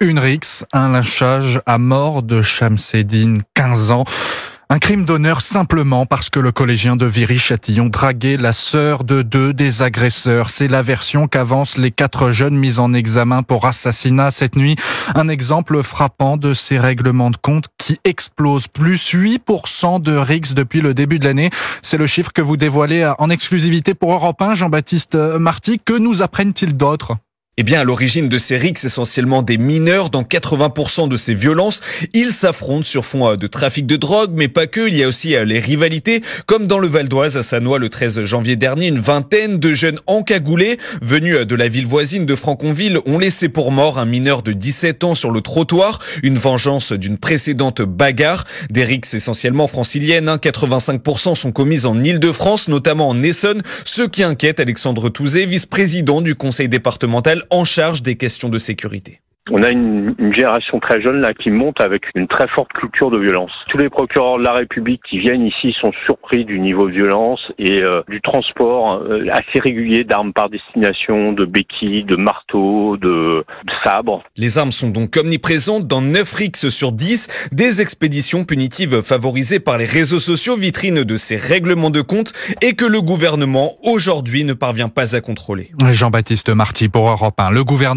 Une rixe, un lynchage à mort de Chamseddine, 15 ans. Un crime d'honneur simplement parce que le collégien de Viry-Châtillon draguait la sœur de deux des agresseurs. C'est la version qu'avancent les 4 jeunes mis en examen pour assassinat cette nuit. Un exemple frappant de ces règlements de compte qui explosent. Plus 8% de rixes depuis le début de l'année. C'est le chiffre que vous dévoilez en exclusivité pour Europe 1, Jean-Baptiste Marty. Que nous apprennent-ils d'autres ? Eh bien, à l'origine de ces rixes, essentiellement des mineurs, dans 80% de ces violences, ils s'affrontent sur fond de trafic de drogue, mais pas que. Il y a aussi les rivalités, comme dans le Val d'Oise, à Sannois, le 13 janvier dernier, une vingtaine de jeunes encagoulés, venus de la ville voisine de Franconville, ont laissé pour mort un mineur de 17 ans sur le trottoir, une vengeance d'une précédente bagarre. Des rixes essentiellement franciliennes, 85% sont commises en Île-de-France, notamment en Essonne, ce qui inquiète Alexandre Touzé, vice-président du conseil départemental en charge des questions de sécurité. On a une génération très jeune là qui monte avec une très forte culture de violence. Tous les procureurs de la République qui viennent ici sont surpris du niveau de violence et du transport assez régulier d'armes par destination, de béquilles, de marteaux, de sabres. Les armes sont donc omniprésentes dans 9 rixes sur 10, des expéditions punitives favorisées par les réseaux sociaux, vitrine de ces règlements de compte et que le gouvernement aujourd'hui ne parvient pas à contrôler. Jean-Baptiste Marty pour Europe 1. Le gouvernement